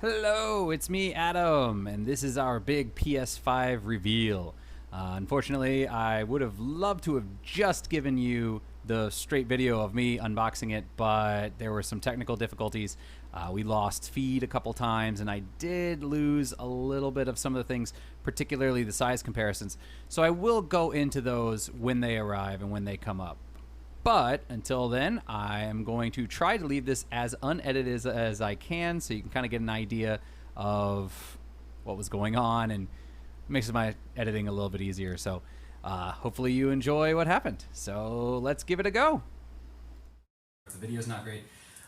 Hello, it's me, Adam, and this is our big PS5 reveal. Unfortunately, I would have loved to have just given you the straight video of me unboxing it, but there were some technical difficulties. We lost feed a couple times, and I did lose a little bit of some of the things, particularly the size comparisons. So I will go into those when they arrive and when they come up. But until then, I am going to try to leave this as unedited as I can so you can kind of get an idea of what was going on and makes my editing a little bit easier. So hopefully you enjoy what happened. So let's give it a go. The video's not great.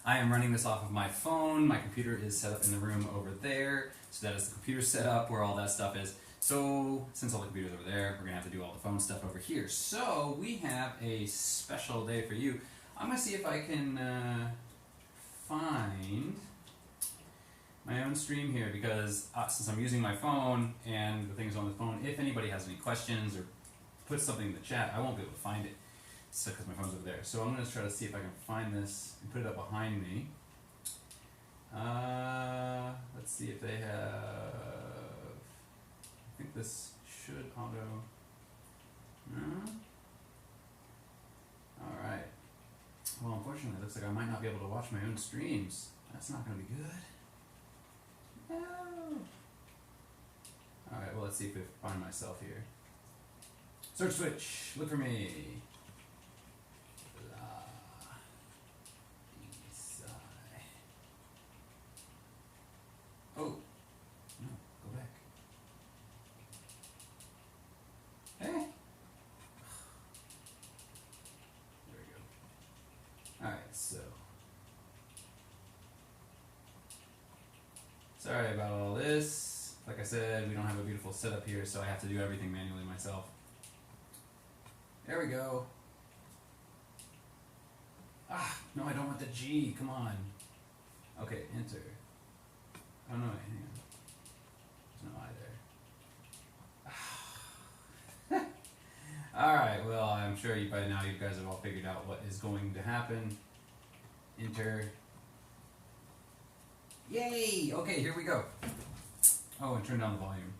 I am running this off of my phone. My computer is set up in the room over there. So that is the computer set up where all that stuff is. So, since all the computers are over there, we're going to have to do all the phone stuff over here. So, we have a special day for you. I'm going to see if I can find my own stream here because since I'm using my phone and the things on the phone, if anybody has any questions or puts something in the chat, I won't be able to find it because my phone's over there. So, I'm going to try to see if I can find this and put it up behind me. Let's see if they have... I think this should auto. No? Alright. Well, unfortunately, it looks like I might not be able to watch my own streams. That's not going to be good. No! Alright, well, let's see if I find myself here. Search switch, look for me. Oh! No, go back. Hey. There we go. Alright, so. Sorry about all this. Like I said, we don't have a beautiful setup here, so I have to do everything manually myself. There we go. No, I don't want the G. Come on. Okay, enter. Oh, no, wait, hang on. There's no I there. Alright, well, I'm sure by now you guys have all figured out what is going to happen. Enter. Yay! Okay, here we go. Oh, and turn down the volume.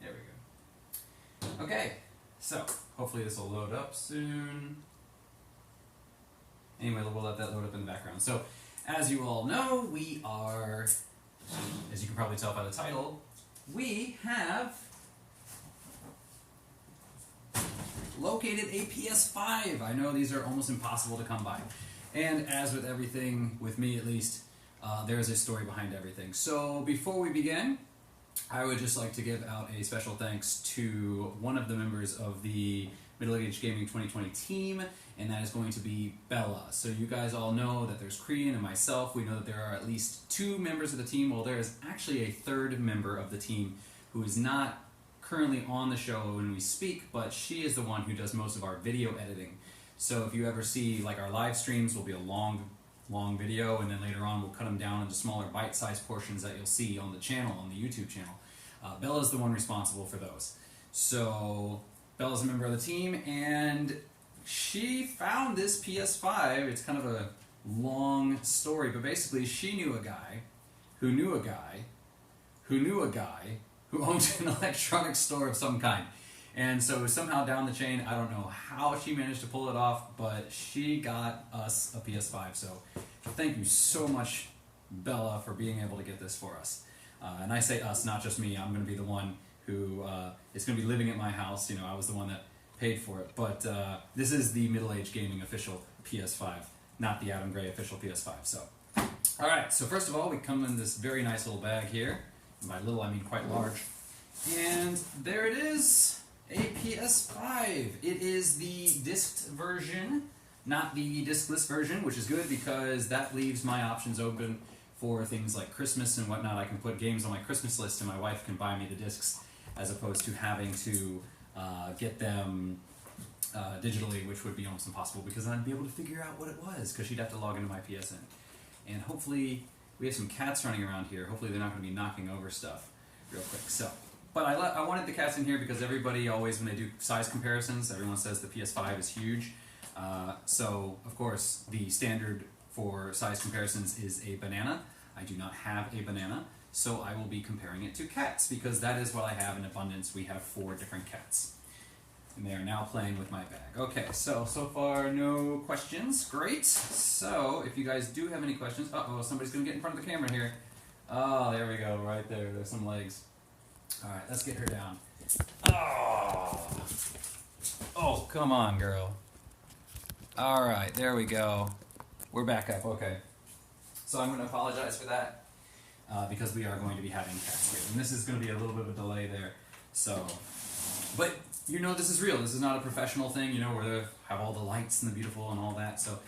There we go. Okay, so hopefully this will load up soon. Anyway, we'll let that load up in the background. So, as you all know, we are, as you can probably tell by the title, we have located a PS5. I know these are almost impossible to come by. And as with everything, with me at least, there's a story behind everything. So before we begin, I would just like to give out a special thanks to one of the members of the Middle-Aged Gaming 2020 team, and that is going to be Bella. So you guys all know that there's Krian and myself. We know that there are at least 2 members of the team. Well, there is actually a 3rd member of the team who is not currently on the show when we speak, but she is the one who does most of our video editing. So if you ever see, like, our live streams will be a long video, and then later on we'll cut them down into smaller bite-sized portions that you'll see on the channel, on the YouTube channel. Bella's the one responsible for those. So Bella's a member of the team, and she found this PS5. It's kind of a long story, but basically she knew a guy who knew a guy who knew a guy who owned an electronics store of some kind. And so somehow down the chain, I don't know how she managed to pull it off, but she got us a PS5. So thank you so much, Bella, for being able to get this for us. And I say us, not just me. I'm going to be the one who is going to be living at my house. You know, I was the one that paid for it. But this is the Middle-Aged Gaming official PS5, not the Adam Gray official PS5. So, all right. So first of all, we come in this very nice little bag here. And by little, I mean quite large. And there it is. A PS5. It is the disced version, not the discless version, which is good because that leaves my options open for things like Christmas and whatnot. I can put games on my Christmas list and my wife can buy me the discs as opposed to having to get them digitally, which would be almost impossible because then I'd be able to figure out what it was because she'd have to log into my PSN. And hopefully, we have some cats running around here. Hopefully they're not going to be knocking over stuff real quick. So. But I wanted the cats in here because everybody always, when they do size comparisons, everyone says the PS5 is huge. So, of course, the standard for size comparisons is a banana. I do not have a banana, so I will be comparing it to cats because that is what I have in abundance. We have 4 different cats. And they are now playing with my bag. Okay, so far no questions. Great. So if you guys do have any questions, somebody's going to get in front of the camera here. Oh, there we go, right there. There's some legs. All right, let's get her down. Oh, come on, girl. All right, there we go. We're back up, okay. So I'm going to apologize for that because we are going to be having cats here. And this is going to be a little bit of a delay there. So, but you know this is real. This is not a professional thing, you know, where they have all the lights and the beautiful and all that. So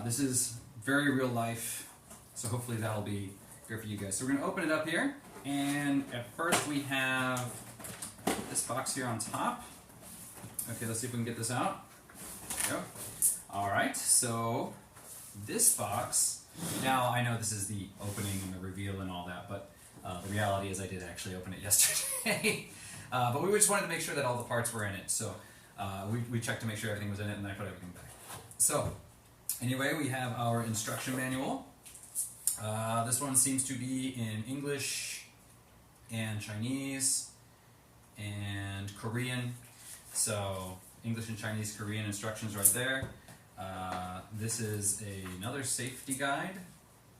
this is very real life. So hopefully that'll be good for you guys. So we're going to open it up here. And at first we have this box here on top. Okay, let's see if we can get this out. There we go. All right, so this box, now I know this is the opening and the reveal and all that, but the reality is I did actually open it yesterday. But we just wanted to make sure that all the parts were in it. So we checked to make sure everything was in it, and then I put everything back. So anyway, we have our instruction manual. This one seems to be in English and Chinese and Korean. So English and Chinese, Korean instructions right there. This is another safety guide.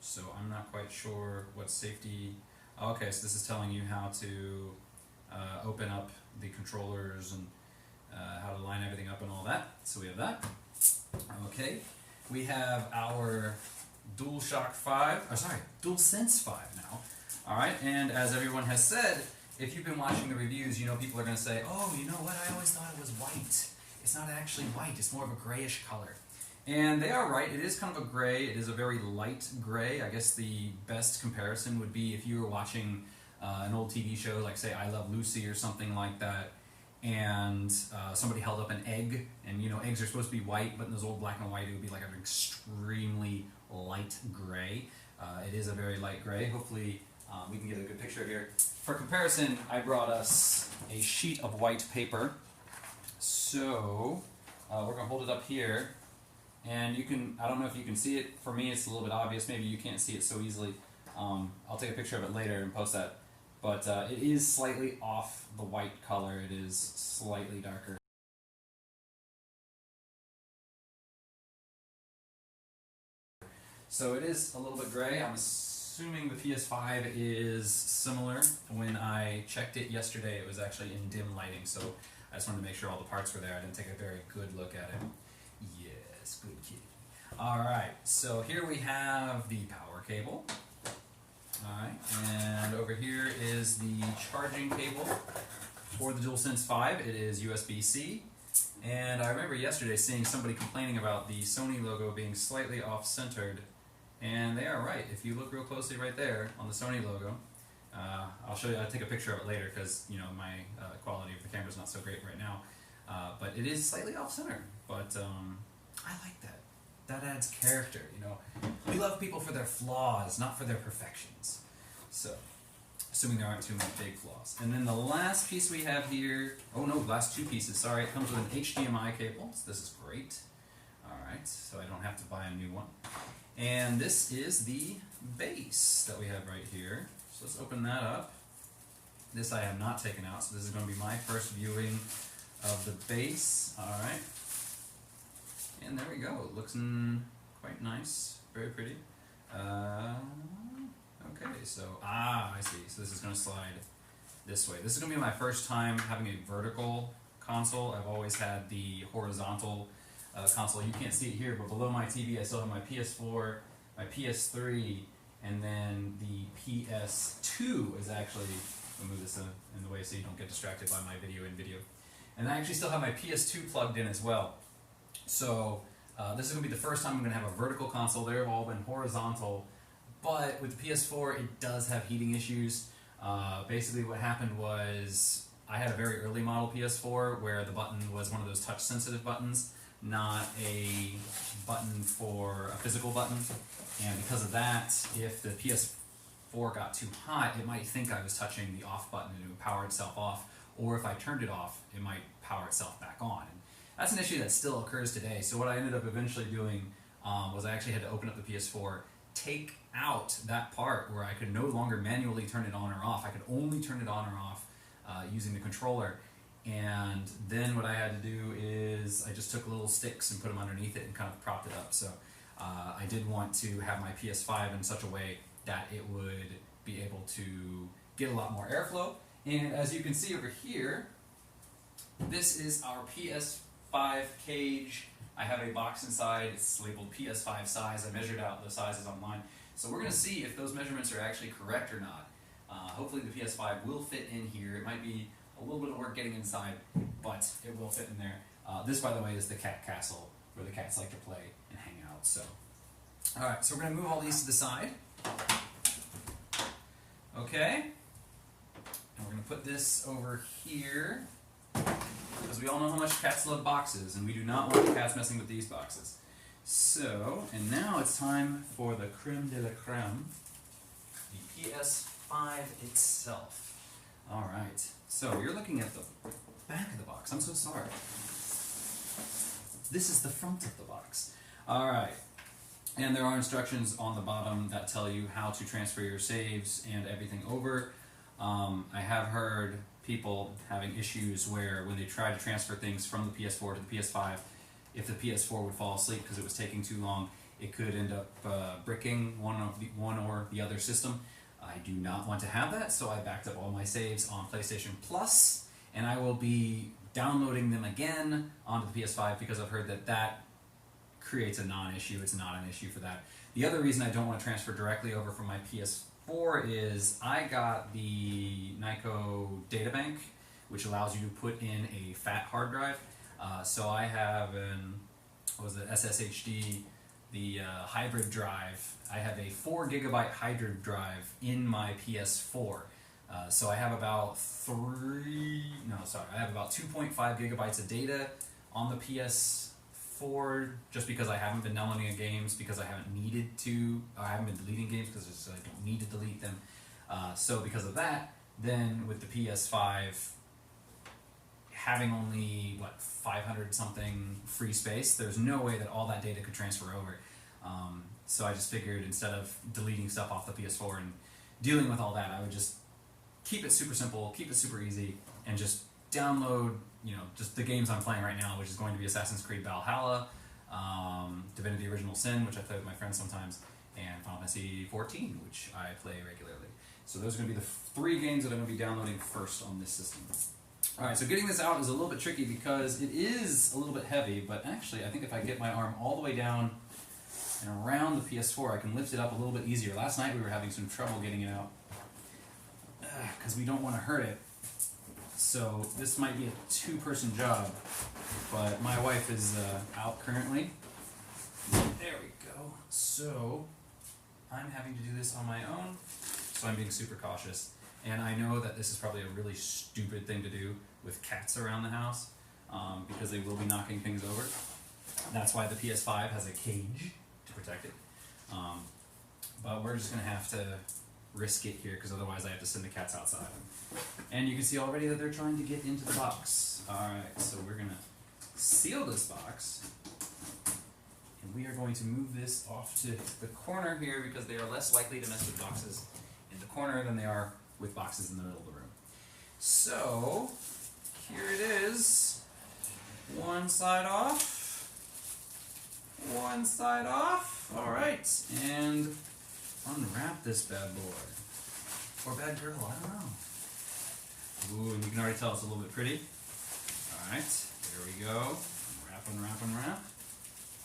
So I'm not quite sure what safety... Okay, so this is telling you how to open up the controllers and how to line everything up and all that. So we have that. Okay, we have our DualSense 5 now. All right, and as everyone has said, if you've been watching the reviews, you know people are going to say, oh, you know what, I always thought it was white. It's not actually white, it's more of a grayish color. And they are right, it is kind of a gray, it is a very light gray. I guess the best comparison would be if you were watching an old TV show, like say I Love Lucy or something like that, and somebody held up an egg, and you know eggs are supposed to be white, but in those old black and white it would be like an extremely light gray. It is a very light gray. Hopefully we can get a good picture here. For comparison, I brought us a sheet of white paper. So we're going to hold it up here, and you can, I don't know if you can see it. For me it's a little bit obvious, maybe you can't see it so easily. I'll take a picture of it later and post that. But it is slightly off the white color, it is slightly darker. So it is a little bit gray. I'm assuming the PS5 is similar. When I checked it yesterday, it was actually in dim lighting, so I just wanted to make sure all the parts were there. I didn't take a very good look at it. Yes, good kitty. Alright, so here we have the power cable. Alright, and over here is the charging cable for the DualSense 5. It is USB-C. And I remember yesterday seeing somebody complaining about the Sony logo being slightly off-centered. And they are right. If you look real closely right there on the Sony logo, I'll show you, I'll take a picture of it later because you know my quality of the camera is not so great right now. But it is slightly off-center. But I like that. That adds character, you know. We love people for their flaws, not for their perfections. So, assuming there aren't too many big flaws. And then the last piece we have here, oh no, last 2 pieces, sorry, it comes with an HDMI cable, so this is great. Alright, so I don't have to buy a new one. And this is the base that we have right here. So let's open that up. This I have not taken out, so this is going to be my first viewing of the base. Alright. And there we go. It looks quite nice. Very pretty. Okay, so, I see. So this is going to slide this way. This is going to be my first time having a vertical console. I've always had the horizontal console. You can't see it here, but below my TV I still have my PS4, my PS3, and then the PS2 is actually, I'll move this in the way so you don't get distracted by my video. And I actually still have my PS2 plugged in as well. So this is going to be the first time I'm going to have a vertical console. They've all been horizontal, but with the PS4 it does have heating issues. Basically what happened was I had a very early model PS4 where the button was one of those touch sensitive buttons, not a button for a physical button, and because of that, if the PS4 got too hot, it might think I was touching the off button and it would power itself off, or if I turned it off, it might power itself back on. And that's an issue that still occurs today. So what I ended up eventually doing was I actually had to open up the PS4, take out that part where I could no longer manually turn it on or off. I could only turn it on or off using the controller. And then what I had to do is I just took little sticks and put them underneath it and kind of propped it up. So I did want to have my PS5 in such a way that it would be able to get a lot more airflow. And as you can see over here, this is our PS5 Cage. I have a box inside. It's labeled PS5 size. I measured out the sizes online. So we're going to see if those measurements are actually correct or not. Hopefully the PS5 will fit in here. It might be a little bit of work getting inside, but it will fit in there. This, by the way, is the cat castle where the cats like to play and hang out. So, all right, so we're going to move all these to the side. Okay. And we're going to put this over here because we all know how much cats love boxes, and we do not want the cats messing with these boxes. So, and now it's time for the creme de la creme, the PS5 itself. All right. So you're looking at the back of the box. I'm so sorry. This is the front of the box. All right. And there are instructions on the bottom that tell you how to transfer your saves and everything over. I have heard people having issues where when they try to transfer things from the PS4 to the PS5, if the PS4 would fall asleep because it was taking too long, it could end up bricking one or the other system. I do not want to have that, so I backed up all my saves on PlayStation Plus, and I will be downloading them again onto the PS5 because I've heard that that creates a non-issue. It's not an issue for that. The other reason I don't want to transfer directly over from my PS4 is I got the Nyko databank, which allows you to put in a fat hard drive. So I have an, what was it, SSHD, the hybrid drive. I have a 4 gigabyte hybrid drive in my PS4. So I have about 2.5 gigabytes of data on the PS4 just because I haven't been downloading games because I haven't needed to. I haven't been deleting games because I don't need to delete them. So because of that, then with the PS5 having only 500 something free space, there's no way that all that data could transfer over. So I just figured instead of deleting stuff off the PS4 and dealing with all that, I would just keep it super simple, keep it super easy, and just download, just the games I'm playing right now, which is going to be Assassin's Creed Valhalla, Divinity Original Sin, which I play with my friends sometimes, and Final Fantasy 14, which I play regularly. So those are going to be the 3 games that I'm going to be downloading first on this system. Alright, so getting this out is a little bit tricky because it is a little bit heavy, but actually I think if I get my arm all the way down and around the PS4, I can lift it up a little bit easier. Last night we were having some trouble getting it out because we don't want to hurt it. So this might be a 2-person job, but my wife is out currently. There we go. So I'm having to do this on my own, so I'm being super cautious. And I know that this is probably a really stupid thing to do with cats around the house because they will be knocking things over. That's why the PS5 has a cage to protect it. But we're just going to have to risk it here because otherwise I have to send the cats outside. And you can see already that they're trying to get into the box. Alright, so we're going to seal this box. And we are going to move this off to the corner here because they are less likely to mess with boxes in the corner than they are with boxes in the middle of the room. So, here it is. One side off. One side off. Alright, and unwrap this bad boy. Or bad girl, I don't know. Ooh, and you can already tell it's a little bit pretty. Alright, there we go. Unwrap, unwrap, unwrap.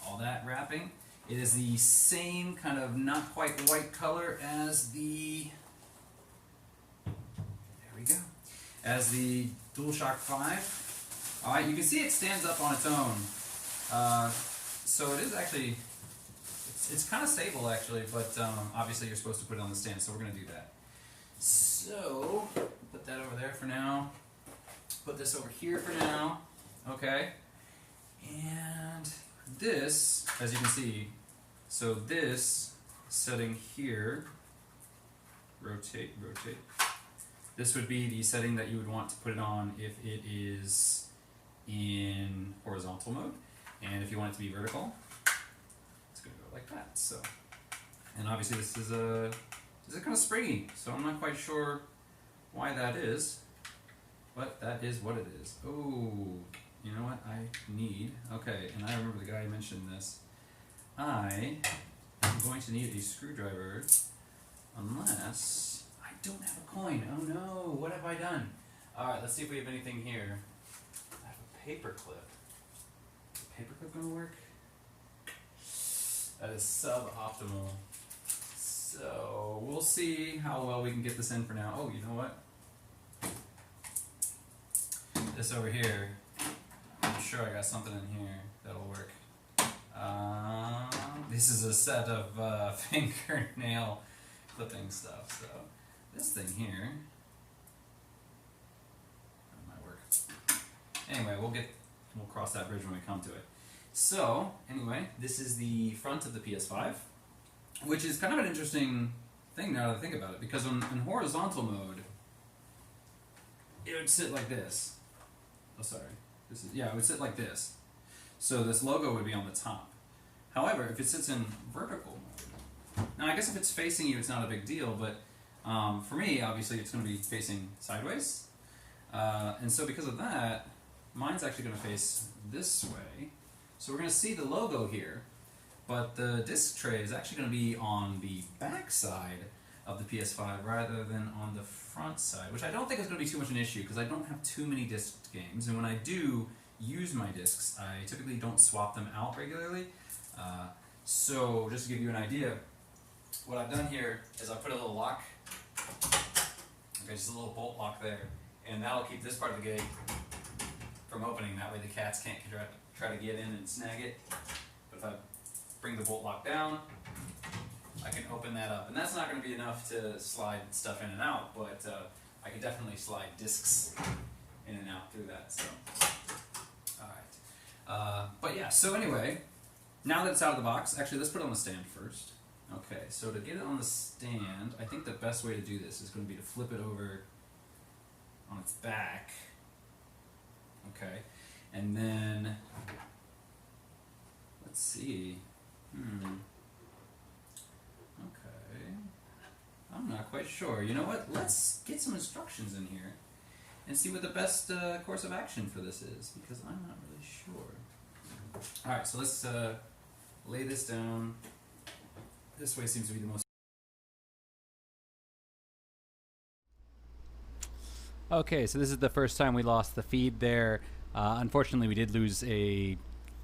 All that wrapping. It is the same kind of not quite white color as the as the DualShock 5. Alright, you can see it stands up on its own. So it is actually, it's kind of stable actually, but obviously you're supposed to put it on the stand, so we're going to do that. So, put that over there for now. Put this over here for now. Okay. And this, as you can see, so this setting here, rotate, rotate. This would be the setting that you would want to put it on if it is in horizontal mode. And if you want it to be vertical, it's going to go like that. So, And obviously this is kind of springy, so I'm not quite sure why that is, but that is what it is. Oh, you know what I need? Okay, and I remember the guy mentioned this. I am going to need a screwdriver unless I don't have a coin. Oh no, what have I done? Alright, let's see if we have anything here. I have a paper clip. Is the paper clip gonna work? That is suboptimal. So we'll see how well we can get this in for now. Oh, you know what? This over here, I'm sure I got something in here that'll work. This is a set of fingernail clipping stuff. So this thing here, that might work. Anyway, we'll cross that bridge when we come to it. So anyway, this is the front of the PS5, which is kind of an interesting thing now that I think about it, because in horizontal mode, it would sit like this. Oh, sorry. It would sit like this. So this logo would be on the top. However, if it sits in vertical mode, now I guess if it's facing you, it's not a big deal, but for me, obviously, it's going to be facing sideways. And so because of that, mine's actually going to face this way. So we're going to see the logo here, but the disc tray is actually going to be on the back side of the PS5 rather than on the front side, which I don't think is going to be too much an issue because I don't have too many disc games, and when I do use my discs, I typically don't swap them out regularly. So just to give you an idea, what I've done here is I put a little lock, okay, just a little bolt lock there, and that'll keep this part of the gate from opening. That way the cats can't try to get in and snag it. But if I bring the bolt lock down, I can open that up. And that's not going to be enough to slide stuff in and out, but I can definitely slide discs in and out through that. So, alright. But yeah, so anyway, now that it's out of the box, actually let's put it on the stand first. Okay, so to get it on the stand, I think the best way to do this is going to be to flip it over on its back. Okay, and then, let's see. Okay, I'm not quite sure. You know what? Let's get some instructions in here and see what the best course of action for this is, because I'm not really sure. Alright, so let's lay this down. This way seems to be the most... Okay, so this is the first time we lost the feed there. Unfortunately, we did lose a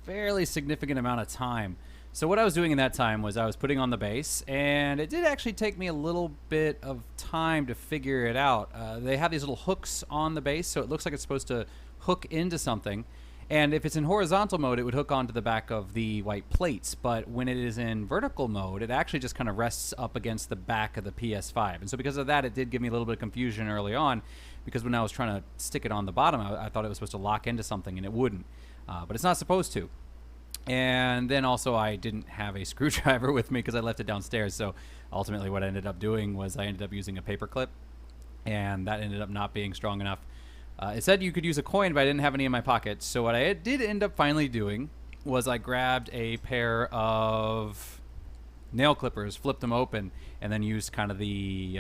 fairly significant amount of time. So what I was doing in that time was I was putting on the base, and it did actually take me a little bit of time to figure it out. They have these little hooks on the base, so it looks like it's supposed to hook into something. And if it's in horizontal mode, it would hook onto the back of the white plates. But when it is in vertical mode, it actually just kind of rests up against the back of the PS5. And so because of that, it did give me a little bit of confusion early on, because when I was trying to stick it on the bottom, I thought it was supposed to lock into something, and it wouldn't. But it's not supposed to. And then also I didn't have a screwdriver with me because I left it downstairs. So ultimately what I ended up doing was I ended up using a paper clip, and that ended up not being strong enough. It said you could use a coin, but I didn't have any in my pocket. So what I did end up finally doing was I grabbed a pair of nail clippers, flipped them open, and then used kind of the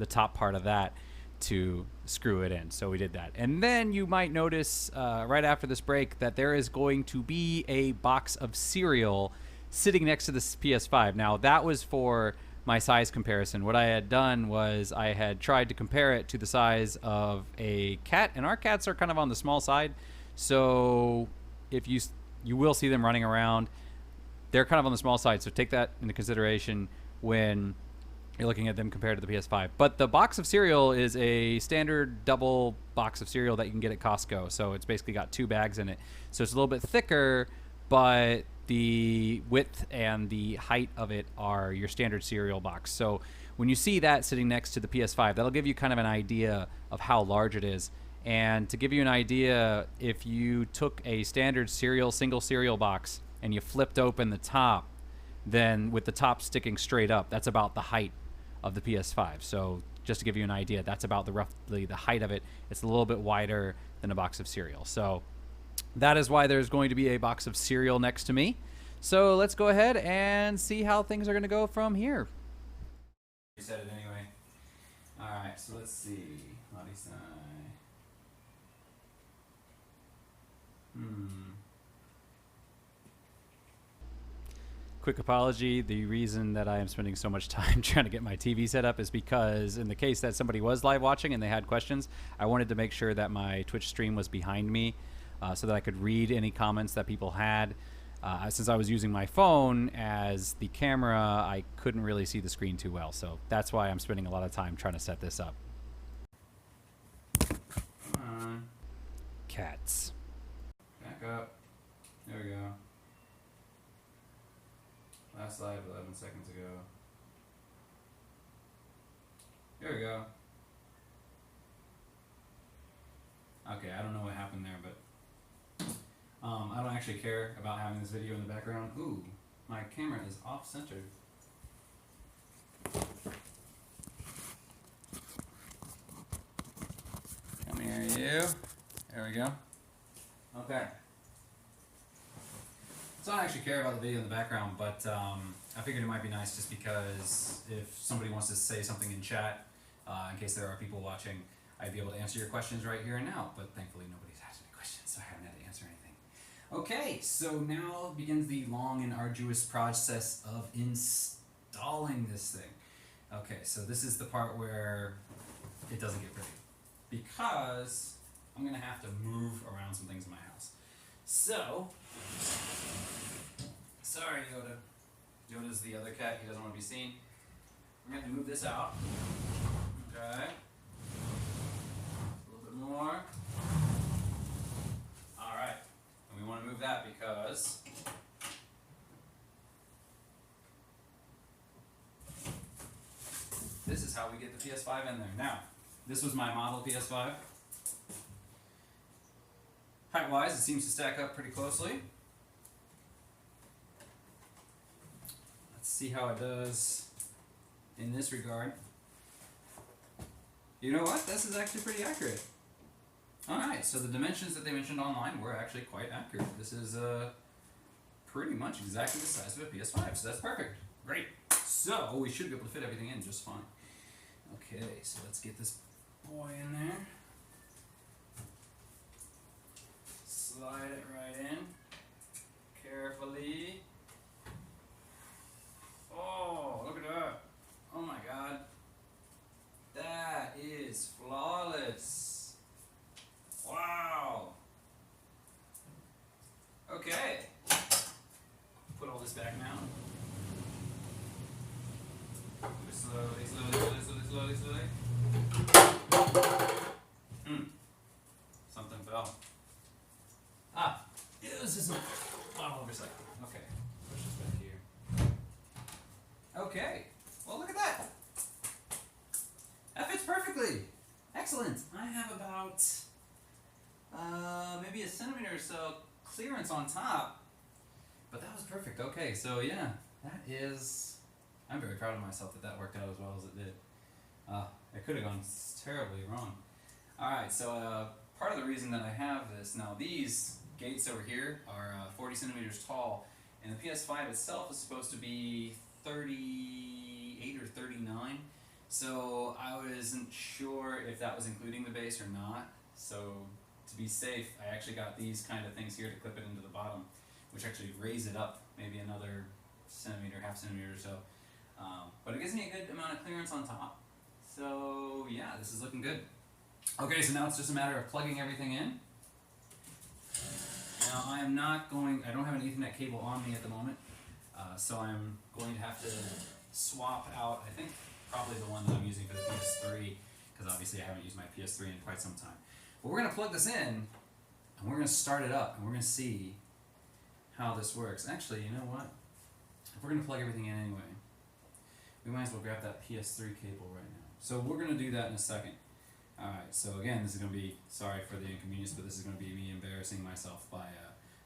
top part of that to screw it in. So we did that. And then you might notice right after this break that there is going to be a box of cereal sitting next to this PS5. Now that was for my size comparison. What I had done was I had tried to compare it to the size of a cat, and our cats are kind of on the small side. So if you will see them running around, they're kind of on the small side. So take that into consideration when you're looking at them compared to the PS5. But the box of cereal is a standard double box of cereal that you can get at Costco. So it's basically got 2 bags in it. So it's a little bit thicker, but the width and the height of it are your standard cereal box. So when you see that sitting next to the PS5, that'll give you kind of an idea of how large it is. And to give you an idea, if you took a standard single cereal box and you flipped open the top, then with the top sticking straight up, that's about the height of the PS5. So just to give you an idea, that's about roughly the height of it. It's a little bit wider than a box of cereal. So that is why there's going to be a box of cereal next to me. So let's go ahead and see how things are going to go from here. You said it anyway. Alright, so let's see. Lottie-sai. Quick apology. The reason that I am spending so much time trying to get my TV set up is because in the case that somebody was live watching and they had questions, I wanted to make sure that my Twitch stream was behind me so that I could read any comments that people had. Since I was using my phone as the camera, I couldn't really see the screen too well. So that's why I'm spending a lot of time trying to set this up. Come on. Cats. Back up. There we go. Last live 11 seconds ago. There we go. Okay, I don't know what happened there, but I don't actually care about having this video in the background. Ooh, my camera is off-centered. Come here, you. There we go. Okay. So I don't actually care about the video in the background, but I figured it might be nice just because if somebody wants to say something in chat, in case there are people watching, I'd be able to answer your questions right here and now, but thankfully nobody's asked any questions, so I haven't had to answer anything. Okay, so now begins the long and arduous process of installing this thing. Okay, so this is the part where it doesn't get pretty, because I'm going to have to move around some things in my house. So, sorry Yoda. Yoda's the other cat, he doesn't want to be seen. We're going to have to move this out. Okay. A little bit more. Alright. And we want to move that because this is how we get the PS5 in there. Now, this was my model PS5. Height-wise, it seems to stack up pretty closely. Let's see how it does in this regard. You know what? This is actually pretty accurate. Alright, so the dimensions that they mentioned online were actually quite accurate. This is pretty much exactly the size of a PS5, so that's perfect. Great. So, we should be able to fit everything in just fine. Okay, so let's get this boy in there. Slide it right in, carefully. Oh, look at that. Oh my god. That is flawless. Wow. Okay. Put all this back now. Slowly, slowly, slowly, slowly, slowly. Something fell. Ah, this is a bottle oversight. Okay, push this back here. Okay, well look at that. That fits perfectly. Excellent. I have about maybe a centimeter or so clearance on top, but that was perfect. Okay, so yeah, that is. I'm very proud of myself that that worked out as well as it did. It could have gone terribly wrong. All right, so part of the reason that I have this now, these gates over here are 40 centimeters tall, and the PS5 itself is supposed to be 38 or 39. So I wasn't sure if that was including the base or not. So to be safe, I actually got these kind of things here to clip it into the bottom, which actually raise it up maybe another centimeter, half centimeter or so. But it gives me a good amount of clearance on top. So yeah, this is looking good. Okay, so now it's just a matter of plugging everything in. Now I don't have an Ethernet cable on me at the moment, so I'm going to have to swap out, I think, probably the one that I'm using for the PS3, because obviously I haven't used my PS3 in quite some time. But we're going to plug this in, and we're going to start it up, and we're going to see how this works. Actually, you know what? If we're going to plug everything in anyway, we might as well grab that PS3 cable right now. So we're going to do that in a second. Alright, so again, this is going to be, sorry for the inconvenience, but this is going to be me embarrassing myself by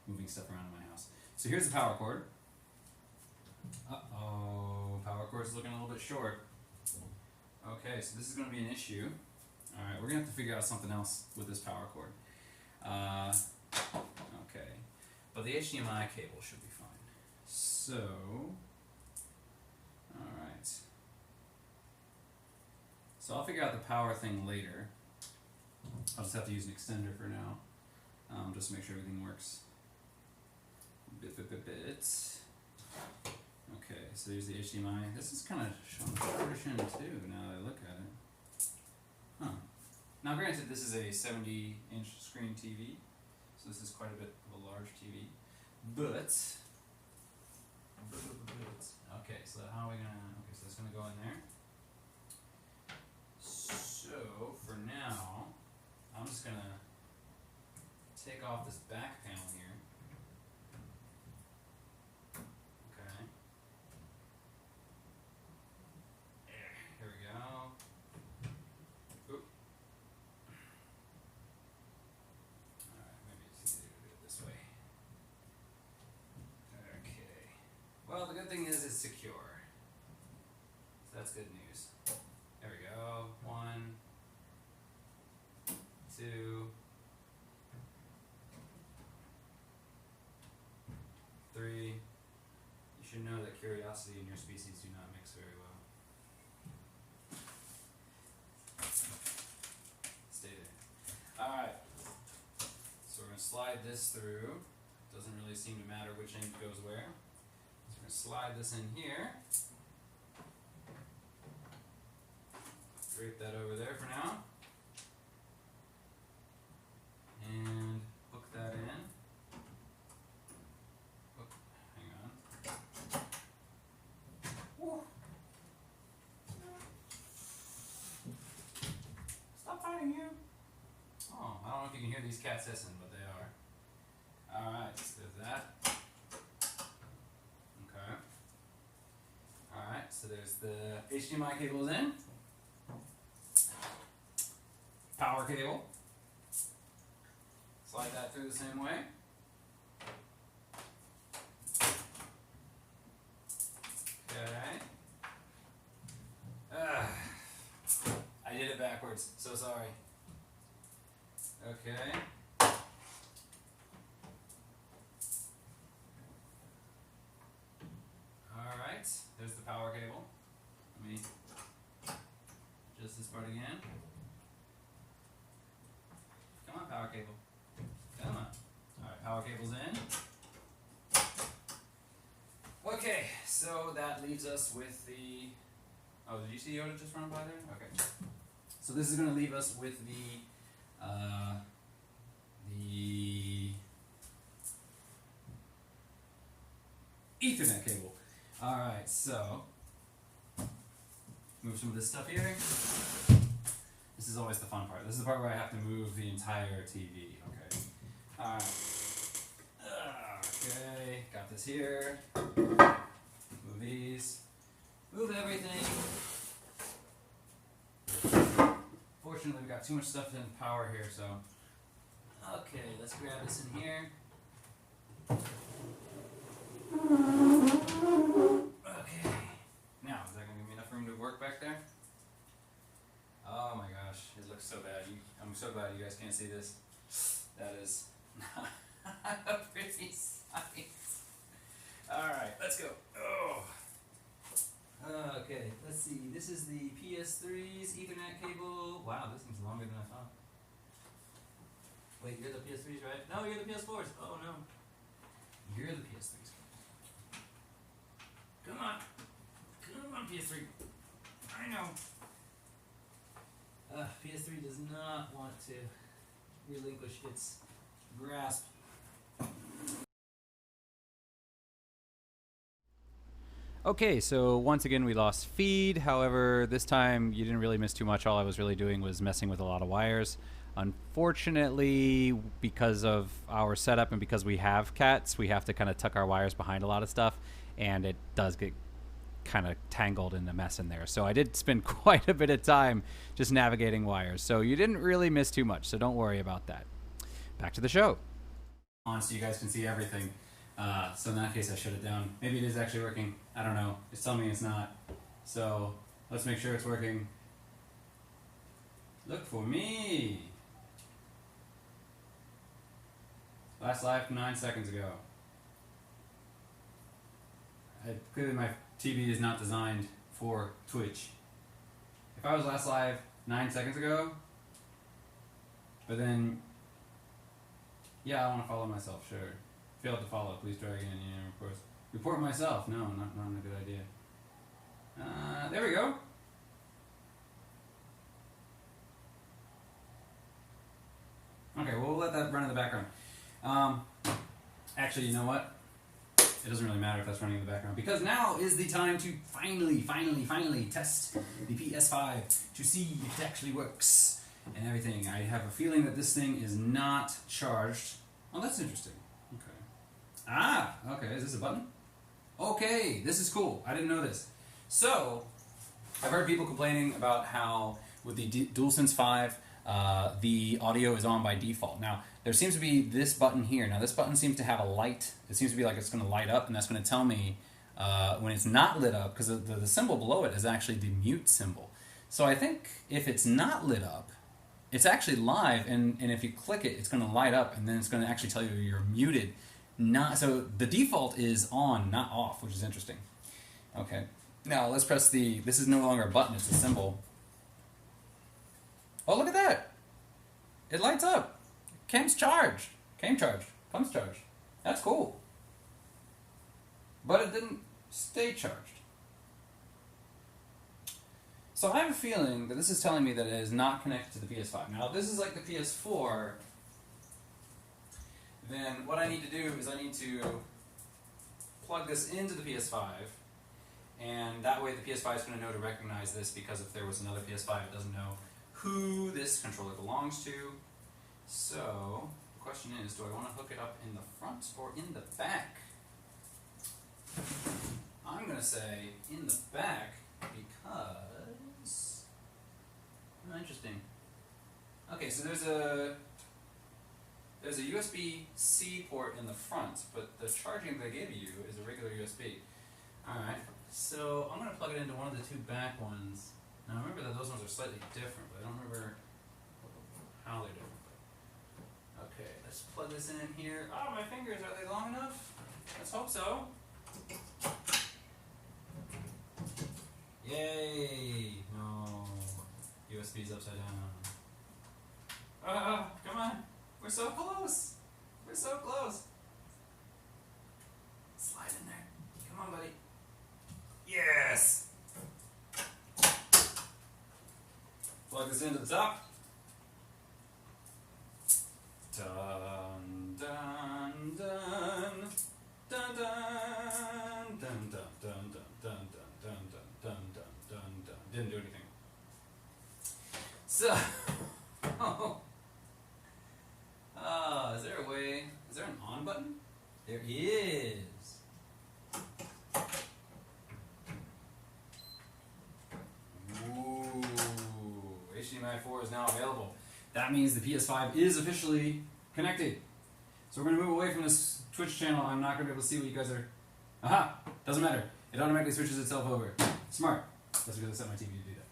moving stuff around in my house. So here's the power cord. Uh-oh, power cord's looking a little bit short. Okay, so this is going to be an issue. Alright, we're going to have to figure out something else with this power cord. Okay, but the HDMI cable should be fine. so, alright. So I'll figure out the power thing later. I'll just have to use an extender for now, just to make sure everything works. Bit. Okay, so there's the HDMI. This is kind of showing distortion too, now that I look at it. Huh. Now granted, this is a 70-inch screen TV, so this is quite a bit of a large TV, but okay, so how are we gonna, okay, so it's gonna go in there. So, for now, I'm just gonna take off this back panel here. Okay. Here we go. Oop. Alright, maybe it's easier to do it this way. Okay. Well, the good thing is it's secure. So that's good news. There we go. 1, 2, 3. You should know that curiosity and your species do not mix very well. Stay there. Alright. So we're going to slide this through. Doesn't really seem to matter which end goes where. So we're going to slide this in here. Drape that over there for now. And hook that in. Oh, hang on. Woo. Stop fighting you. Oh, I don't know if you can hear these cats hissing, but they are. Alright, so there's that. Okay. Alright, so there's the HDMI cables in. Power cable. Slide that through the same way. Okay. I did it backwards, so sorry. Okay. Alright, there's the power cable. Let me adjust this part again. Come on, power cable. Come on. Alright, power cable's in. Okay, so that leaves us with the... Oh, did you see Yoda just run by there? Okay. So this is going to leave us with the Ethernet cable. Alright, so move some of this stuff here. This is always the fun part. This is the part where I have to move the entire TV. Okay. Alright. Okay, got this here. Move these. Move everything. Fortunately, we got too much stuff in power here, so. Okay, let's grab this in here. Okay. Now, is that going to give me enough room to work back there? Oh my gosh, it looks so bad. I'm so glad you guys can't see this. That is not a pretty sight. Alright, let's go. Oh. Okay, let's see. This is the PS3's Ethernet cable. Wow, this seems longer than I thought. Wait, you're the PS3's, right? No, you're the PS4's. Oh no. You're the PS3's. Come on. Come on, PS3. I know. PS3 does not want to relinquish its grasp. Okay, so once again we lost feed. However, this time you didn't really miss too much. All I was really doing was messing with a lot of wires. Unfortunately, because of our setup and because we have cats, we have to kind of tuck our wires behind a lot of stuff, and it does get kind of tangled in the mess in there. So I did spend quite a bit of time just navigating wires. So you didn't really miss too much, so don't worry about that. Back to the show. On so you guys can see everything. So in that case, I shut it down. Maybe it is actually working. I don't know. It's telling me it's not. So let's make sure it's working. Look for me. Last live 9 seconds ago. clearly my TV is not designed for Twitch. If I was last live 9 seconds ago, but then, yeah, I want to follow myself, sure. Failed to follow, please try again, yeah, of course. Report myself, no, not a good idea. There we go. Okay, we'll let that run in the background. Actually, you know what? It doesn't really matter if that's running in the background, because now is the time to finally test the PS5 to see if it actually works and everything. I have a feeling that this thing is not charged. Oh, that's interesting. Okay. Okay, is this a button? Okay, this is cool. I didn't know this. So, I've heard people complaining about how with the DualSense 5, the audio is on by default. Now, there seems to be this button here. Now, this button seems to have a light. It seems to be like it's going to light up, and that's going to tell me when it's not lit up, because the symbol below it is actually the mute symbol. So I think if it's not lit up, it's actually live, and if you click it, it's going to light up, and then it's going to actually tell you you're muted. So the default is on, not off, which is interesting. Okay. Now, let's press this is no longer a button, it's a symbol. Oh, look at that! It lights up. Cam's charged. Cam charged. Comes charged. That's cool. But it didn't stay charged. So I have a feeling that this is telling me that it is not connected to the PS5. Now, if this is like the PS4, then what I need to do is I need to plug this into the PS5, and that way the PS5 is going to know to recognize this, because if there was another PS5, it doesn't know who this controller belongs to. So, the question is, do I want to hook it up in the front or in the back? I'm going to say in the back, because... Oh, interesting. Okay, so there's a USB-C port in the front, but the charging they give you is a regular USB. Alright, so I'm going to plug it into one of the two back ones. Now remember that those ones are slightly different, but I don't remember how they're different. Okay, let's plug this in here. Oh, my fingers, are they long enough? Let's hope so. Yay! No. USB's upside down. Come on. We're so close. We're so close. Slide in there. Come on, buddy. Yes! Plug this into the top. Dun dun dun dun dun dun dun dun dun dun dun dun dun dun. Didn't do anything. So, is there a way? Is there an on button? There is. Ooh, HDMI 4 is now available. That means the PS5 is officially connected. So we're going to move away from this Twitch channel. I'm not going to be able to see what you guys are... Aha! Doesn't matter. It automatically switches itself over. Smart. That's because I set my TV to do that.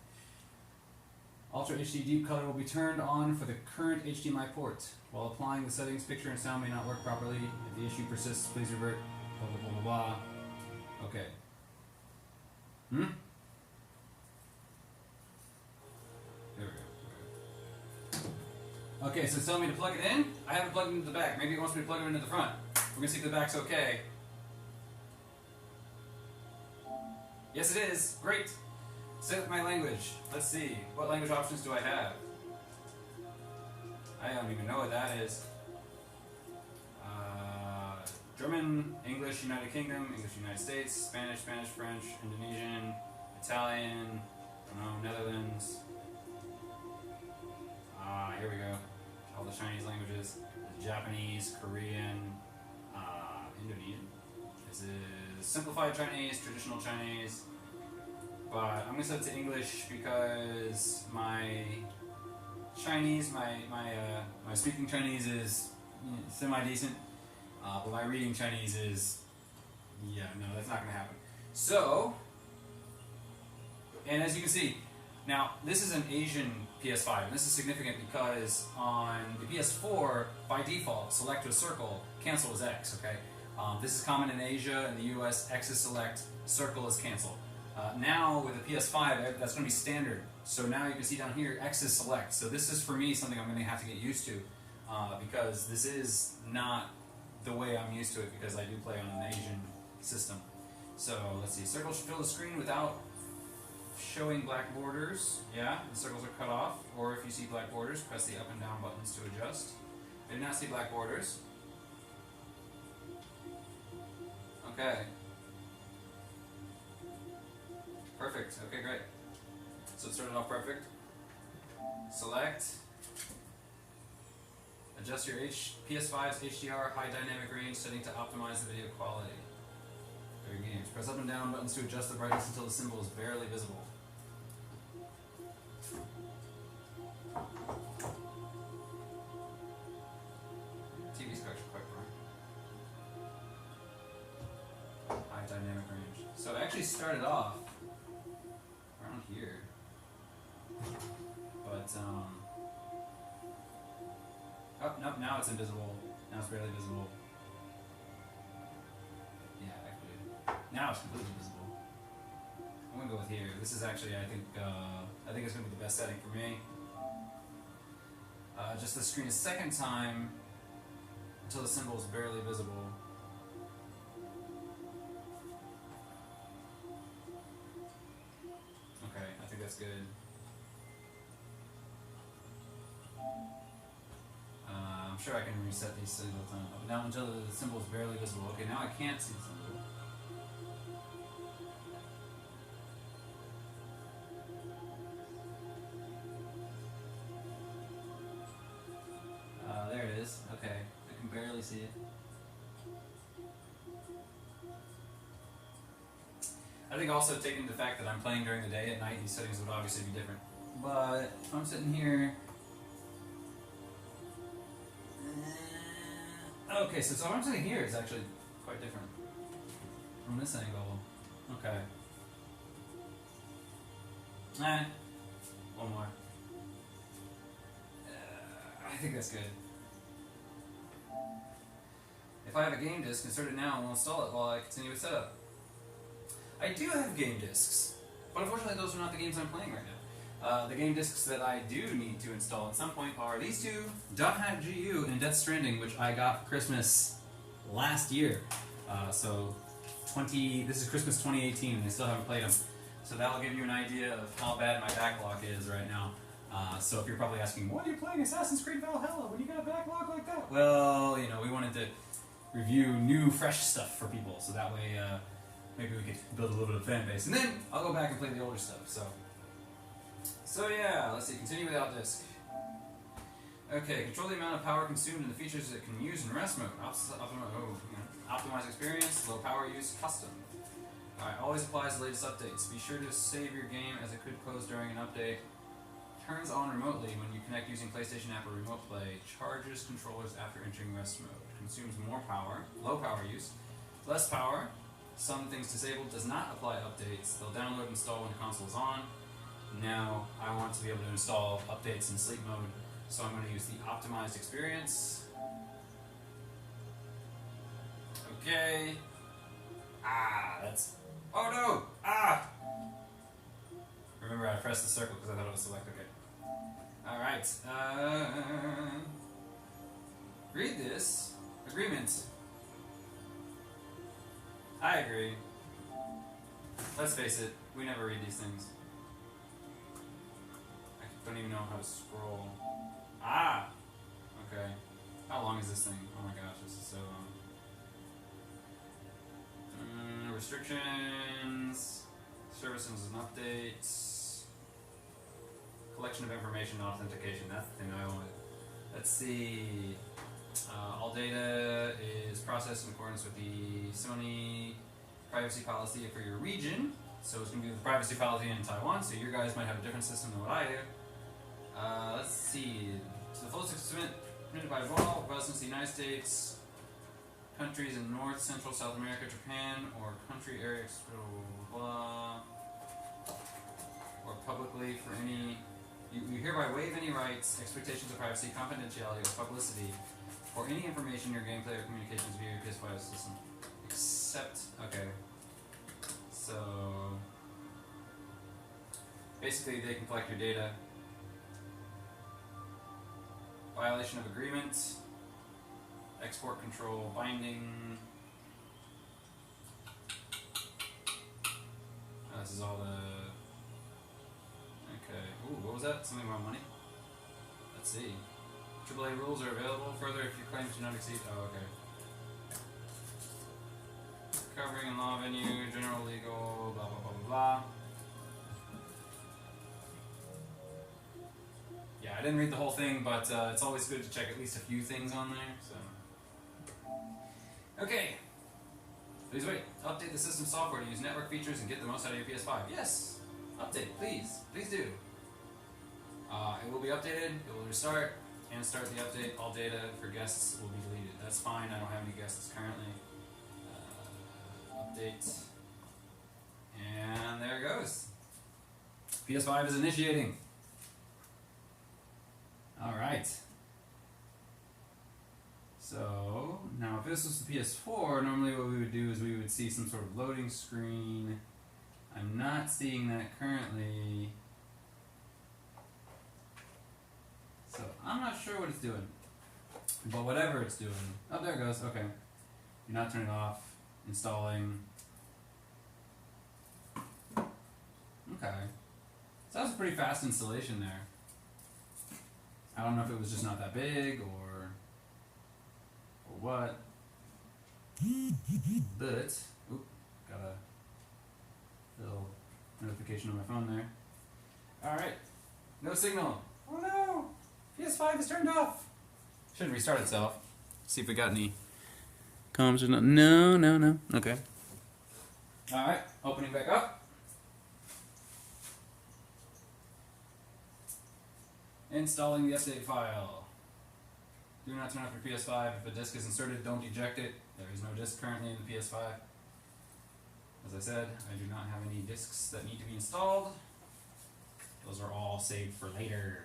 Ultra HD Deep Color will be turned on for the current HDMI port. While applying the settings, picture and sound may not work properly. If the issue persists, please revert. Blah, blah, blah, blah, blah. Okay. There we go. Okay, so it's telling me to plug it in. I haven't plugged it into the back. Maybe it wants me to plug it into the front. We're going to see if the back's okay. Yes, it is. Great. Set my language. Let's see. What language options do I have? I don't even know what that is. German, English, United Kingdom, English, United States, Spanish, Spanish, French, Indonesian, Italian, Netherlands. Here we go. All the Chinese languages. Japanese, Korean, Indonesian. This is simplified Chinese, traditional Chinese. But I'm going to set it to English because my Chinese, my speaking Chinese is semi-decent. But my reading Chinese is, yeah, no, that's not going to happen. So, and as you can see, now this is an Asian PS5, and this is significant because on the PS4, by default, select to a circle, cancel as X, okay? This is common in Asia. In the US, X is select, circle is cancel. Now with the PS5, that's going to be standard. So now you can see down here, X is select. So this is for me something I'm going to have to get used to because this is not the way I'm used to it because I do play on an Asian system. So let's see, circle should fill the screen without showing black borders. Yeah, the circles are cut off. Or if you see black borders, press the up and down buttons to adjust. I did not see black borders. Okay. Perfect. Okay, great. So it started off perfect. Select. Adjust your PS5's HDR high dynamic range setting to optimize the video quality. During games. Press up and down buttons to adjust the brightness until the symbol is barely visible. TV specs are quite bright. High dynamic range. So it actually started off around here. But, oh, nope, now it's invisible. Now it's barely visible. Yeah, actually. Now it's completely visible. I'm gonna go with here. This is actually, I think it's gonna be the best setting for me. Just the screen a second time until the symbol is barely visible. Okay, I think that's good. I'm sure I can reset these settings all the time. Up and down until the symbol is barely visible. Okay, now I can't see the symbol. There it is. Okay, I can barely see it. I think also taking the fact that I'm playing during the day, at night these settings would obviously be different. But if I'm sitting here... Okay, so I'm sitting here is actually quite different from this angle. Okay. One more. I think that's good. If I have a game disc, insert it now and we'll install it while I continue with setup. I do have game discs, but unfortunately those are not the games I'm playing right now. The game discs that I do need to install at some point are these two, .hack.gu and Death Stranding, which I got for Christmas last year. This is Christmas 2018 and I still haven't played them. So that'll give you an idea of how bad my backlog is right now. So if you're probably asking, why are you playing Assassin's Creed Valhalla when you got a backlog like that? Well, you know, we wanted to review new, fresh stuff for people, so that way maybe we could build a little bit of fan base. And then I'll go back and play the older stuff. So yeah, let's see, continue without disk. Okay, control the amount of power consumed and the features it can use in rest mode. Optimize experience, low power use, custom. Alright, always applies the latest updates. Be sure to save your game as it could close during an update. Turns on remotely when you connect using PlayStation app or Remote Play. Charges controllers after entering rest mode. Consumes more power. Low power use. Less power. Some things disabled. Does not apply updates. They'll download and install when the console is on. Now I want to be able to install updates in sleep mode, so I'm going to use the optimized experience. Okay. Oh no! Remember, I pressed the circle because I thought it was select. Okay. Alright. Read this. Agreement. I agree. Let's face it, we never read these things. I don't even know how to scroll. Okay. How long is this thing? Oh my gosh, this is so long. Restrictions. Services and updates. Collection of information and authentication. That's the thing I wanted. Let's see. All data is processed in accordance with the Sony privacy policy for your region. So it's going to be the privacy policy in Taiwan, so your guys might have a different system than what I do. Let's see. So the fullest extent permitted by law, residents of the United States, countries in North, Central, South America, Japan, or country area, blah, or publicly for any, you hereby waive any rights, expectations of privacy, confidentiality, or publicity or any information your gameplay or communications via your PS5 system. Except, okay. So, basically they can collect your data. Violation of agreement. Export control, binding. This is all the... Okay. Ooh, what was that? Something about money? Let's see. AAA rules are available further if your claims do not exceed... Oh, okay. Covering in law venue, general legal, blah, blah, blah, blah, blah. Yeah, I didn't read the whole thing, but it's always good to check at least a few things on there, so... Okay. Please wait. Update the system software to use network features and get the most out of your PS5. Yes! Update, please. Please do. It will be updated, it will restart, and start the update. All data for guests will be deleted. That's fine, I don't have any guests currently. Update. And there it goes. PS5 is initiating. Alright. So, now if this was the PS4, normally what we would do is we would see some sort of loading screen. I'm not seeing that currently. So, I'm not sure what it's doing. But whatever it's doing. Oh, there it goes. Okay. Do not turn it off. Installing. Okay. So that was a pretty fast installation there. I don't know if it was just not that big or what. But, oop, got a little notification on my phone there. Alright. No signal. Oh no! PS5 is turned off. Should restart itself. See if we got any comms or not. No, no, no. Okay. Alright, opening back up. Installing the update file. Do not turn off your PS5. If a disk is inserted, don't eject it. There is no disk currently in the PS5. As I said, I do not have any disks that need to be installed. Those are all saved for later.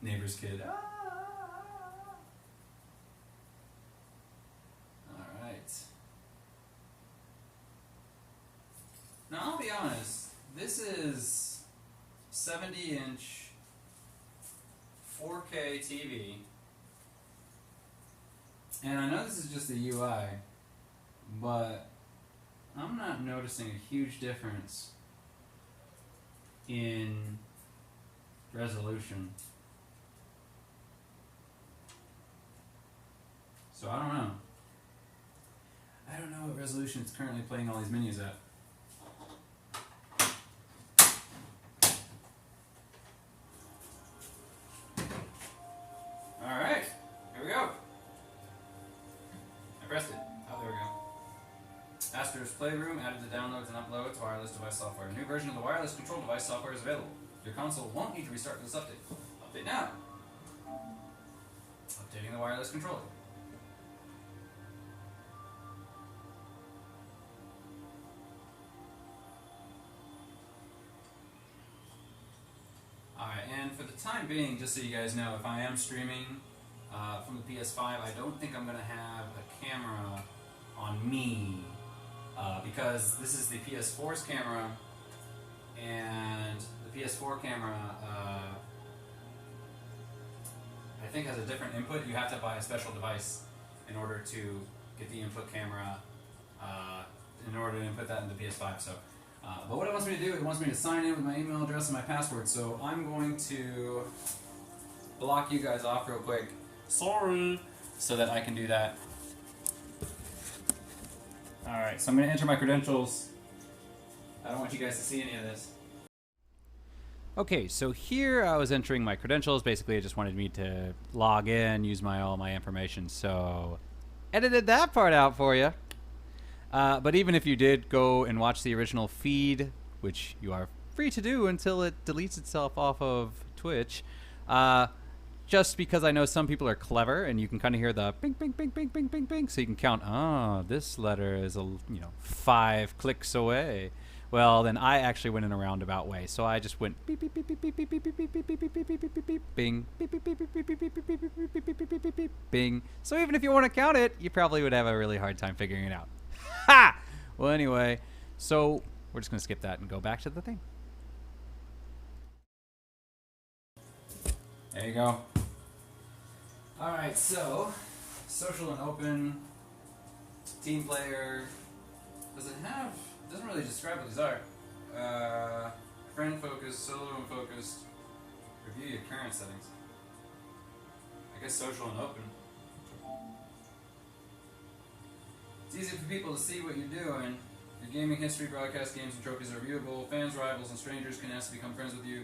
Neighbor's kid. Alright. Now I'll be honest, this is 70-inch 4K TV, and I know this is just the UI, but I'm not noticing a huge difference in resolution. So I don't know. I don't know what resolution it's currently playing all these menus at. Alright, here we go. I pressed it. Oh, there we go. Astro's Playroom added the downloads and uploads wireless device software. A new version of the wireless control device software is available. Your console won't need to restart for this update. Update now. Updating the wireless controller. Alright, and for the time being, just so you guys know, if I am streaming from the PS5, I don't think I'm going to have a camera on me because this is the PS4's camera, and the PS4 camera I think has a different input. You have to buy a special device in order to get the input camera, in order to input that into the PS5. So. But what it wants me to do, it wants me to sign in with my email address and my password, so I'm going to block you guys off real quick. Sorry! So that I can do that. Alright, so I'm going to enter my credentials. I don't want you guys to see any of this. Okay, so here I was entering my credentials. Basically, it just wanted me to log in, use all my information, so edited that part out for you. But even if you did go and watch the original feed, which you are free to do until it deletes itself off of Twitch, just because I know some people are clever and you can kind of hear the bing, bing, bing, bing, bing, bing, bing, so you can count, this letter is 5 clicks away. Well, then I actually went in a roundabout way. So I just went beep beep beep beep beep beep beep beep beep beep beep beep beep beep beep beep beep bing beep beep beep beep beep beep beep beep beep beep beep beep beep beep beep bing. So even if you want to count it, you probably would have a really hard time figuring it out. Ha! Well, anyway, so we're just gonna skip that and go back to the thing. There you go. Alright, so social and open, team player. Doesn't really describe what these are. Friend focused, solo and focused. Review your current settings. I guess social and open. It's easy for people to see what you're doing. Your gaming history, broadcast games, and trophies are viewable. Fans, rivals, and strangers can ask to become friends with you,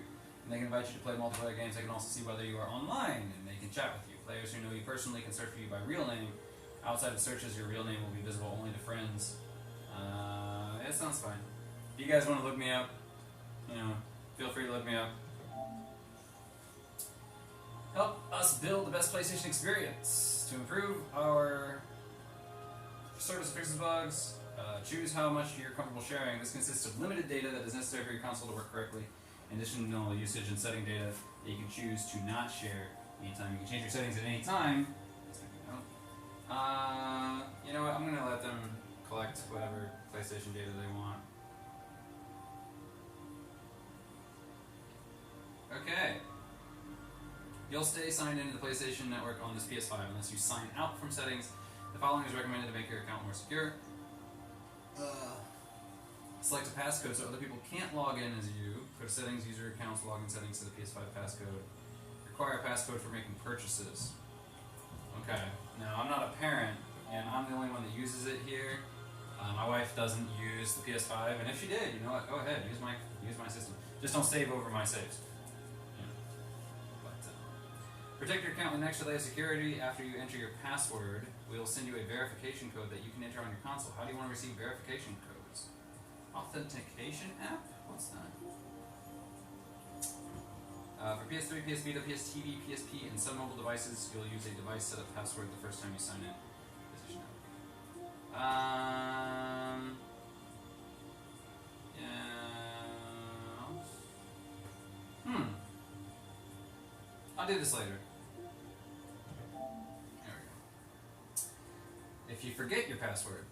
and they can invite you to play multiplayer games. They can also see whether you are online, and they can chat with you. Players who know you personally can search for you by real name. Outside of searches, your real name will be visible only to friends. It sounds fine. If you guys want to look me up, feel free to look me up. Help us build the best PlayStation experience. To improve our service fixes bugs, choose how much you're comfortable sharing. This consists of limited data that is necessary for your console to work correctly. Additional usage and setting data that you can choose to not share anytime. You can change your settings at any time. You know what? I'm gonna let them collect whatever PlayStation data they want. Okay. You'll stay signed into the PlayStation Network on this PS5 unless you sign out from settings. The following is recommended to make your account more secure. Select a passcode so other people can't log in as you. Go to settings, user accounts, login settings to the PS5 passcode. Require a passcode for making purchases. Okay. Now, I'm not a parent, and I'm the only one that uses it here. My wife doesn't use the PS5, and if she did, you know what? Go ahead, use my system. Just don't save over my saves. Protect your account with an extra layer of security. After you enter your password, we'll send you a verification code that you can enter on your console. How do you want to receive verification codes? Authentication app? What's that? For PS3, PS Vita, PS TV, PSP, and some mobile devices, you'll use a device setup password the first time you sign in. PlayStation Network. I'll do this later. There we go. If you forget your password,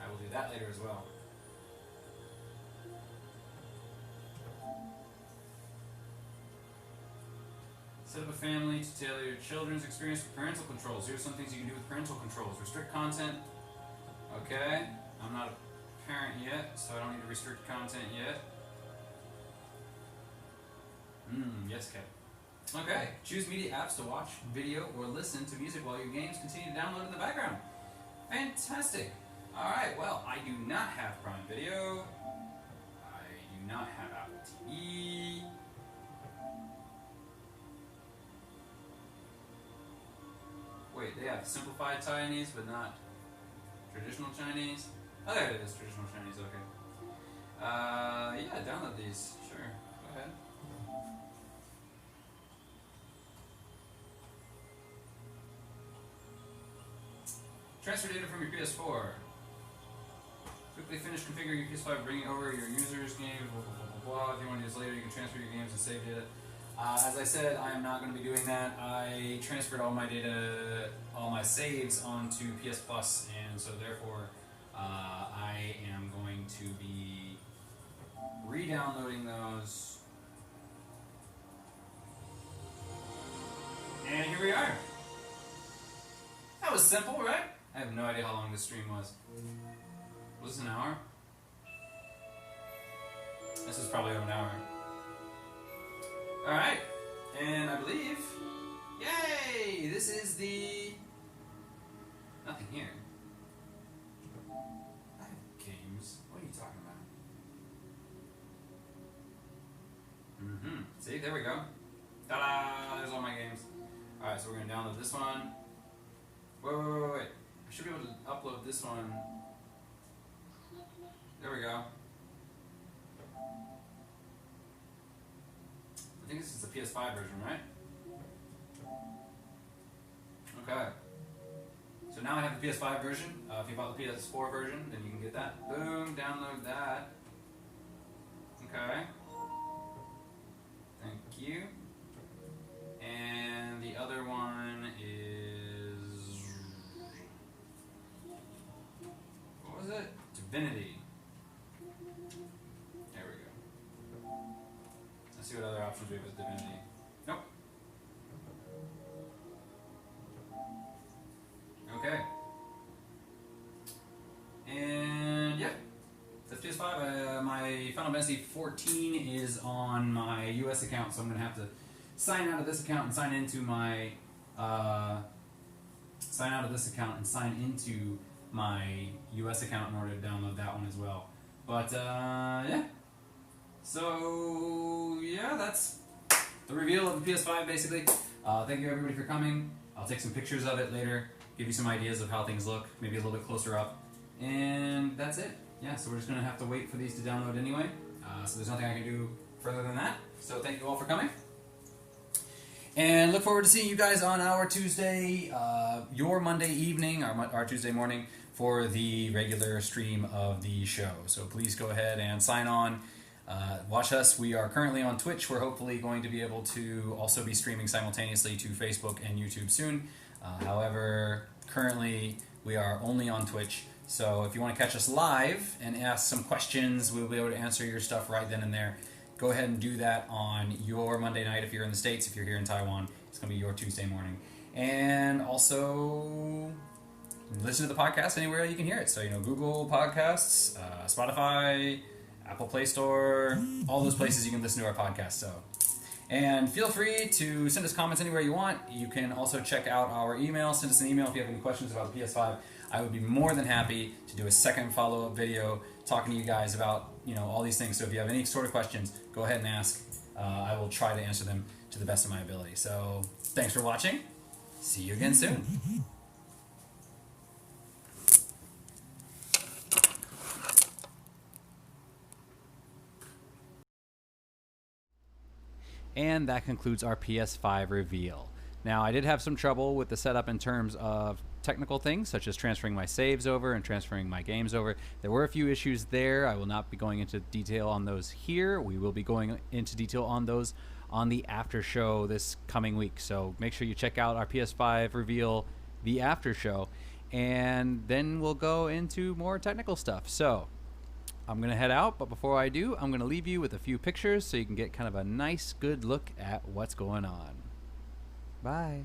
I will do that later as well. Set up a family to tailor your children's experience with parental controls. Here's some things you can do with parental controls. Restrict content. Okay. I'm not a parent yet, so I don't need to restrict content yet. Yes, Kev. Okay. Choose media apps to watch video or listen to music while your games continue to download in the background. Fantastic. Alright, well, I do not have Prime Video. I do not have Apple TV. Wait, they have simplified Chinese, but not traditional Chinese? Oh, there it is, traditional Chinese, okay. Yeah, download these, sure, go ahead. Transfer data from your PS4. Quickly finish configuring your PS5, bringing over your users' games, blah, blah, blah, blah, blah. If you want to do this later, you can transfer your games and save data. As I said, I am not going to be doing that. I transferred all my data, all my saves onto PS Plus, and so therefore I am going to be re-downloading those. And here we are. That was simple, right? I have no idea how long this stream was. Was this an hour? This is probably over an hour. Alright, and I believe, yay! This is the, nothing here. I have games, what are you talking about? See, there we go. Ta-da! There's all my games. Alright, so we're going to download this one. Wait. I should be able to upload this one. There we go. I think this is the PS5 version, right? Okay. So now I have the PS5 version. If you bought the PS4 version, then you can get that. Boom, download that. Okay. Thank you. And the other one is... what was it? Divinity. There we go. Let's see what other options we have with Divinity. Nope. Okay. And yeah, that's PS5. My Final Fantasy 14 is on my US account, so I'm gonna have to sign out of this account and sign into my US account in order to download that one as well. But yeah. So yeah, that's the reveal of the PS5 basically. Thank you everybody for coming. I'll take some pictures of it later, give you some ideas of how things look, maybe a little bit closer up. And that's it. Yeah, so we're just going to have to wait for these to download anyway. So there's nothing I can do further than that. So thank you all for coming. And look forward to seeing you guys on our Tuesday, your Monday evening, our Tuesday morning, for the regular stream of the show. So please go ahead and sign on. Watch us. We are currently on Twitch. We're hopefully going to be able to also be streaming simultaneously to Facebook and YouTube soon. However, currently we are only on Twitch. So if you want to catch us live and ask some questions, we'll be able to answer your stuff right then and there. Go ahead and do that on your Monday night if you're in the States. If you're here in Taiwan, it's going to be your Tuesday morning. And also listen to the podcast anywhere you can hear it. So, Google Podcasts, Spotify, Apple Play Store, all those places you can listen to our podcast. So, and feel free to send us comments anywhere you want. You can also check out our email. Send us an email if you have any questions about the PS5. I would be more than happy to do a second follow-up video talking to you guys about all these things. So if you have any sort of questions, go ahead and ask. I will try to answer them to the best of my ability. So thanks for watching. See you again soon. And that concludes our PS5 reveal. Now, I did have some trouble with the setup in terms of technical things, such as transferring my saves over and transferring my games over. There were a few issues there. I will not be going into detail on those here. We will be going into detail on those on the after show this coming week. So make sure you check out our PS5 reveal, the after show, and then we'll go into more technical stuff. So I'm going to head out, but before I do, I'm going to leave you with a few pictures so you can get kind of a nice, good look at what's going on. Bye.